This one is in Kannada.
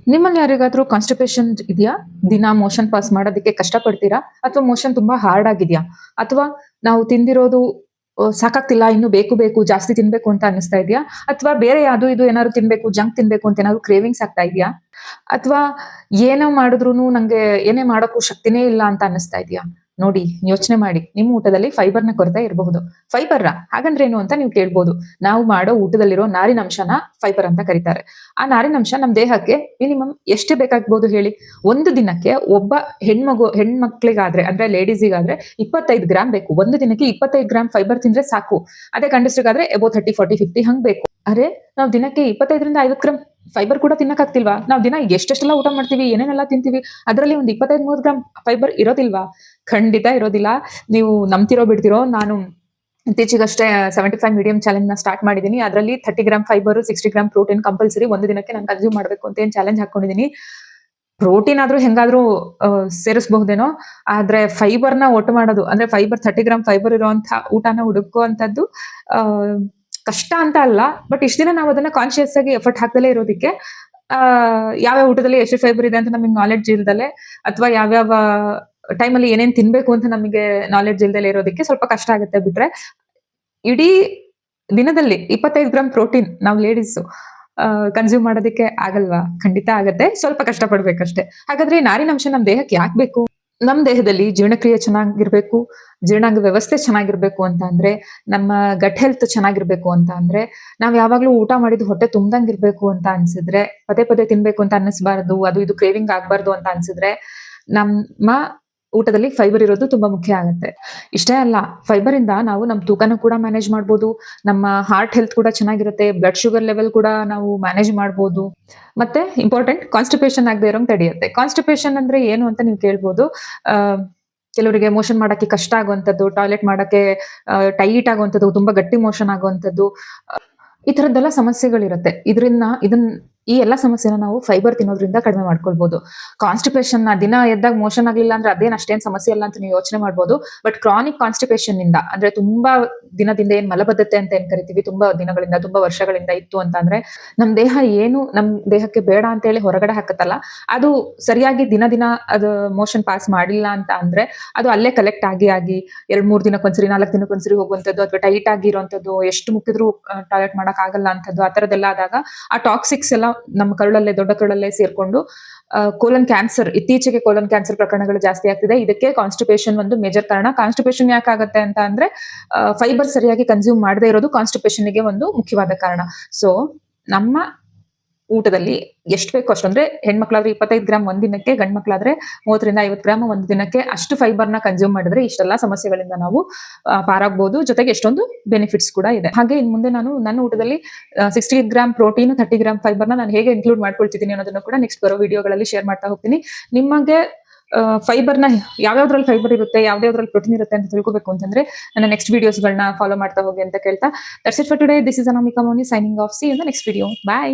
ನಿಮ್ಮಲ್ಲಿ ಯಾರಿಗಾದ್ರೂ ಕಾನ್ಸ್ಟಿಪೇಷನ್ ಇದೆಯಾ? ದಿನ ಮೋಷನ್ ಪಾಸ್ ಮಾಡೋದಕ್ಕೆ ಕಷ್ಟಪಡ್ತೀರಾ? ಅಥವಾ ಮೋಷನ್ ತುಂಬಾ ಹಾರ್ಡ್ ಆಗಿದ್ಯಾ? ಅಥವಾ ನಾವು ತಿಂದಿರೋದು ಸಾಕಾಗ್ತಿಲ್ಲ, ಇನ್ನು ಬೇಕು ಬೇಕು ಜಾಸ್ತಿ ತಿನ್ಬೇಕು ಅಂತ ಅನ್ನಿಸ್ತಾ ಇದೆಯಾ? ಅಥವಾ ಬೇರೆ ಅದು ಇದು ಏನಾದ್ರು ತಿನ್ಬೇಕು, ಜಂಕ್ ತಿನ್ಬೇಕು ಅಂತ ಏನಾದ್ರು ಕ್ರೇವಿಂಗ್ಸ್ ಆಗ್ತಾ ಇದೆಯಾ? ಅಥವಾ ಏನೋ ಮಾಡಿದ್ರೂನು ನಂಗೆ ಏನೇ ಮಾಡೋಕ್ಕೂ ಶಕ್ತಿನೇ ಇಲ್ಲ ಅಂತ ಅನ್ನಿಸ್ತಾ ಇದೆಯಾ? ನೋಡಿ, ಯೋಚನೆ ಮಾಡಿ. ನಿಮ್ಮ ಊಟದಲ್ಲಿ ಫೈಬರ್‌ನ ಕೊರತೆ ಇರಬಹುದು. ಫೈಬರ್‌ರಾ? ಹಾಗಂದ್ರೇನು ಅಂತ ನೀವು ಕೇಳ್ಬೋದು. ನಾವು ಮಾಡೋ ಊಟದಲ್ಲಿರೋ ನಾರಿನಂಶನ ಫೈಬರ್ ಅಂತ ಕರೀತಾರೆ. ಆ ನಾರಿನಂಶ ನಮ್ಮ ದೇಹಕ್ಕೆ ಮಿನಿಮಮ್ ಎಷ್ಟು ಬೇಕಾಗ್ಬೋದು ಹೇಳಿ? ಒಂದು ದಿನಕ್ಕೆ ಒಬ್ಬ ಹೆಣ್ಮಕ್ಳಿಗಾದ್ರೆ ಅಂದ್ರೆ ಲೇಡೀಸಿಗಾದ್ರೆ 25 ಗ್ರಾಂ ಬೇಕು. ಒಂದು ದಿನಕ್ಕೆ 25 ಗ್ರಾಂ ಫೈಬರ್ ತಿಂದ್ರೆ ಸಾಕು. ಅದೇ ಗಂಡಸ್ರಿಗಾದ್ರೆ ಅಬೌವ್ 30, 40, 50 ಹಂಗ್ ಬೇಕು. ಅರೆ ನಾವು ದಿನಕ್ಕೆ 25ರಿಂದ 50 ಗ್ರಾಂ ಫೈಬರ್ ಕೂಡ ತಿನ್ನಕ್ಕಾಗ್ತಿಲ್ವಾ? ನಾವು ದಿನ ಎಷ್ಟೆಷ್ಟೆಲ್ಲ ಊಟ ಮಾಡ್ತೀವಿ, ಏನೇನೆಲ್ಲ ತಿಂತೀವಿ. ಅದರಲ್ಲಿ ಒಂದು 25, 30 ಗ್ರಾಂ ಫೈಬರ್ ಇರೋದಿಲ್ವಾ? ಖಂಡಿತ ಇರೋದಿಲ್ಲ. ನೀವು ನಂಬ್ತಿರೋ ಬಿಡ್ತಿರೋ, ನಾನು ಇತ್ತೀಚೆಗಷ್ಟೇ 75 ಮೀಡಿಯಂ ಚಾಲೆಂಜ್‌ನ ಸ್ಟಾರ್ಟ್ ಮಾಡಿದ್ದೀನಿ. ಅದರಲ್ಲಿ 30 gram fibre, 60 gram protein compulsory ಒಂದು ದಿನಕ್ಕೆ ನಾನು ಕನ್ಸ್ಯೂಮ್ ಮಾಡ್ಬೇಕು ಅಂತ ಏನ್ ಚಾಲೆಂಜ್ ಹಾಕೊಂಡಿದ್ದೀನಿ. ಪ್ರೋಟೀನ್ ಆದ್ರೂ ಹೆಂಗಾದ್ರೂ ಸೇರಿಸಬಹುದೇನೋ, ಆದ್ರೆ ಫೈಬರ್‌ನ ಒಟ್ಟು ಮಾಡೋದು ಅಂದ್ರೆ ಫೈಬರ್ 30 ಗ್ರಾಂ ಫೈಬರ್ ಇರುವಂತ ಊಟನ ಹುಡುಕುವಂತದ್ದು ಆ ಕಷ್ಟ ಅಂತ ಅಲ್ಲ. ಬಟ್ ಇಷ್ಟ ದಿನ ನಾವು ಅದನ್ನ ಕಾನ್ಷಿಯಸ್ ಆಗಿ ಎಫರ್ಟ್ ಹಾಕ್ದಲೇ ಇರೋದಕ್ಕೆ ಯಾವ್ಯಾವ ಊಟದಲ್ಲಿ ಎಷ್ಟು ಫೈಬರ್ ಇದೆ ಅಂತ ನಮಗೆ ನಾಲೆಡ್ಜ್ ಇಲ್ದಲೆ ಅಥವಾ ಯಾವ್ಯಾವ ಟೈಮಲ್ಲಿ ಏನೇನ್ ತಿನ್ಬೇಕು ಅಂತ ನಮಗೆ ನಾಲೆಡ್ಜ್ ಇಲ್ದಲೆ ಇರೋದಕ್ಕೆ ಸ್ವಲ್ಪ ಕಷ್ಟ ಆಗುತ್ತೆ ಬಿಟ್ರೆ, ಇಡೀ ದಿನದಲ್ಲಿ 25 ಗ್ರಾಂ ಪ್ರೋಟೀನ್ ನಾವು ಲೇಡೀಸು ಕನ್ಸ್ಯೂಮ್ ಮಾಡೋದಕ್ಕೆ ಆಗಲ್ವಾ? ಖಂಡಿತ ಆಗತ್ತೆ. ಸ್ವಲ್ಪ ಕಷ್ಟ ಪಡ್ಬೇಕಷ್ಟೇ. ಹಾಗಾದ್ರೆ ಈ ನಾರಿನಂಶ ನಮ್ ದೇಹಕ್ಕೆ ಯಾಕ್ ಬೇಕು? ನಮ್ ದೇಹದಲ್ಲಿ ಜೀರ್ಣಕ್ರಿಯೆ ಚೆನ್ನಾಗಿರ್ಬೇಕು, ಜೀರ್ಣಾಂಗ ವ್ಯವಸ್ಥೆ ಚೆನ್ನಾಗಿರ್ಬೇಕು ಅಂತ ಅಂದ್ರೆ, ನಮ್ಮ ಗಟ್ ಹೆಲ್ತ್ ಚೆನ್ನಾಗಿರ್ಬೇಕು ಅಂತ ಅಂದ್ರೆ, ನಾವ್ ಯಾವಾಗ್ಲೂ ಊಟ ಮಾಡಿದ್ದು ಹೊಟ್ಟೆ ತುಂಬ್ದಂಗಿರ್ಬೇಕು ಅಂತ ಅನ್ಸಿದ್ರೆ, ಪದೇ ಪದೇ ತಿನ್ಬೇಕು ಅಂತ ಅನ್ನಿಸ್ಬಾರ್ದು, ಅದು ಇದು ಕ್ರೇವಿಂಗ್ ಆಗ್ಬಾರ್ದು ಅಂತ ಅನ್ಸಿದ್ರೆ, ನಮ್ಮ ಊಟದಲ್ಲಿ ಫೈಬರ್ ಇರೋದು ತುಂಬಾ ಮುಖ್ಯ ಆಗತ್ತೆ. ಇಷ್ಟೇ ಅಲ್ಲ, ಫೈಬರ್ ಇಂದ ನಾವು ನಮ್ ತೂಕನೂ ಕೂಡ ಮ್ಯಾನೇಜ್ ಮಾಡ್ಬೋದು, ನಮ್ಮ ಹಾರ್ಟ್ ಹೆಲ್ತ್ ಕೂಡ ಚೆನ್ನಾಗಿರುತ್ತೆ, ಬ್ಲಡ್ ಶುಗರ್ ಲೆವೆಲ್ ಕೂಡ ನಾವು ಮ್ಯಾನೇಜ್ ಮಾಡ್ಬೋದು. ಮತ್ತೆ ಇಂಪಾರ್ಟೆಂಟ್ ಕಾನ್ಸ್ಟಿಪೇಷನ್ ಆಗದೆ ಇರೋಂಗ್ ತಡೆಯುತ್ತೆ. ಕಾನ್ಸ್ಟಿಪೇಷನ್ ಅಂದ್ರೆ ಏನು ಅಂತ ನೀವು ಕೇಳ್ಬೋದು. ಆ ಕೆಲವರಿಗೆ ಮೋಷನ್ ಮಾಡಕ್ಕೆ ಕಷ್ಟ ಆಗುವಂತದ್ದು, ಟಾಯ್ಲೆಟ್ ಮಾಡಕ್ಕೆ ಟೈಟ್ ಆಗುವಂತದ್ದು, ತುಂಬಾ ಗಟ್ಟಿ ಮೋಷನ್ ಆಗುವಂತದ್ದು, ಈ ತರದ್ದೆಲ್ಲ ಸಮಸ್ಯೆಗಳಿರುತ್ತೆ. ಈ ಎಲ್ಲಾ ಸಮಸ್ಯೆನ ನಾವು ಫೈಬರ್ ತಿನ್ನೋದ್ರಿಂದ ಕಡಿಮೆ ಮಾಡ್ಕೊಳ್ಬೋದು. ಕಾನ್ಸ್ಟಿಪೇಷನ್‌ನ ದಿನ ಎದ್ದಾಗ ಮೋಷನ್ ಆಗ್ಲಿಲ್ಲ ಅಂದ್ರೆ ಅದೇನ್ ಅಷ್ಟೇನ್ ಸಮಸ್ಯೆ ಇಲ್ಲ ಅಂತ ನೀವು ಯೋಚನೆ ಮಾಡ್ಬೋದು. ಬಟ್ ಕ್ರಾನಿಕ್ ಕಾನ್ಸ್ಟಿಪೇಷನ್ ಇಂದ ಅಂದ್ರೆ ತುಂಬಾ ದಿನದಿಂದ ಏನ್ ಮಲಬದ್ಧತೆ ಅಂತ ಏನ್ ಕರಿತೀವಿ, ತುಂಬಾ ದಿನಗಳಿಂದ, ತುಂಬಾ ವರ್ಷಗಳಿಂದ ಇತ್ತು ಅಂತ ಅಂದ್ರೆ, ನಮ್ ದೇಹ ಏನು ನಮ್ ದೇಹಕ್ಕೆ ಬೇಡ ಅಂತ ಹೇಳಿ ಹೊರಗಡೆ ಹಾಕತ್ತಲ್ಲ, ಅದು ಸರಿಯಾಗಿ ದಿನ ದಿನ ಅದು ಮೋಷನ್ ಪಾಸ್ ಮಾಡಿಲ್ಲ ಅಂತ ಅಂದ್ರೆ, ಅದು ಅಲ್ಲೇ ಕಲೆಕ್ಟ್ ಆಗಿ 2, 3 ದಿನಕ್ಕೊಂದ್ಸರಿ, 4 ದಿನಕ್ಕೊಂದ್ಸರಿ ಹೋಗುವಂತದ್ದು ಅಥವಾ ಟೈಟ್ ಆಗಿ ಇರುವಂತದ್ದು, ಎಷ್ಟು ಮುಟ್ಟಿದ್ರು ಟಾಯ್ಲೆಟ್ ಮಾಡಕ್ ಆಗಲ್ಲ ಅಂತದ್ದು, ಆ ತರದ್ದೆಲ್ಲ ಆದಾಗ ಆ ಟಾಕ್ಸಿಕ್ಸ್ ಎಲ್ಲ ನಮ್ಮ ಕರುಳಲ್ಲೇ, ದೊಡ್ಡ ಕರುಳಲ್ಲೇ ಸೇರ್ಕೊಂಡು ಕೋಲನ್ ಕ್ಯಾನ್ಸರ್, ಇತ್ತೀಚೆಗೆ ಕೋಲನ್ ಕ್ಯಾನ್ಸರ್ ಪ್ರಕರಣಗಳು ಜಾಸ್ತಿ ಆಗ್ತಿದೆ. ಇದಕ್ಕೆ ಕಾನ್ಸ್ಟಿಪೇಷನ್ ಒಂದು ಮೇಜರ್ ಕಾರಣ. ಕಾನ್ಸ್ಟಿಪೇಷನ್ ಯಾಕಾಗತ್ತೆ ಅಂತ ಅಂದ್ರೆ, ಫೈಬರ್ ಸರಿಯಾಗಿ ಕನ್ಸ್ಯೂಮ್ ಮಾಡದೇ ಇರೋದು ಕಾನ್ಸ್ಟಿಪೇಷನ್‌ಗೆ ಒಂದು ಮುಖ್ಯವಾದ ಕಾರಣ. ಸೊ, ನಮ್ಮ ಊಟದಲ್ಲಿ ಎಷ್ಟು ಬೇಕೋ ಅಷ್ಟು, ಅಂದ್ರೆ ಹೆಣ್ಮಕ್ಳಾದ್ರೆ 25 ಗ್ರಾಂ ಒಂದ್ ದಿನಕ್ಕೆ, ಗಂಡ್ ಮಕ್ಳಾದ್ರೆ 30ರಿಂದ 50 ಗ್ರಾಂ ಒಂದು ದಿನಕ್ಕೆ ಅಷ್ಟು ಫೈಬರ್‌ನ ಕನ್ಸ್ಯೂಮ್ ಮಾಡಿದ್ರೆ ಇಷ್ಟೆಲ್ಲಾ ಸಮಸ್ಯೆಗಳಿಂದ ನಾವು ಪಾರಾಗ್ಬೋದು. ಜೊತೆಗೆ ಎಷ್ಟೊಂದು ಬೆನಿಫಿಟ್ಸ್ ಕೂಡ ಇದೆ. ಹಾಗೆ ಇನ್ ಮುಂದೆ ನಾನು ನನ್ನ ಊಟದಲ್ಲಿ 60 ಗ್ರಾಂ ಪ್ರೋಟೀನ್, 30 ಗ್ರಾಂ ಫೈಬರ್‌ನ ನಾನು ಹೇಗೆ ಇನ್ಕ್ಲೂಡ್ ಮಾಡ್ಕೊಳ್ತಿದ್ದೀನಿ ಅನ್ನೋದನ್ನು ಕೂಡ ನೆಕ್ಸ್ಟ್ ಬರೋ ವಿಡಿಯೋಗಳಲ್ಲಿ ಶೇರ್ ಮಾಡ್ತಾ ಹೋಗ್ತೀನಿ. ನಿಮಗೆ ಫೈಬರ್‌ನ ಯಾವ್ಯಾವ್ದ್ರಲ್ಲಿ ಫೈಬರ್ ಇರುತ್ತೆ, ಯಾವ್ದ್ಯಾವ್ದ್ರಲ್ಲಿ ಪ್ರೋಟೀನ್ ಇರುತ್ತೆ ಅಂತ ತಿಳ್ಕೋಬೇಕು ಅಂತಂದ್ರೆ, ನನ್ನ ನೆಕ್ಸ್ಟ್ ವಿಡಿಯೋಸ್‌ಗಳನ್ನ ಫಾಲೋ ಮಾಡ್ತಾ ಹೋಗಿ ಅಂತ ಕೇಳ್ತಾ, that's it for today. This is Anamika Mouni signing off. See you in the next video. By.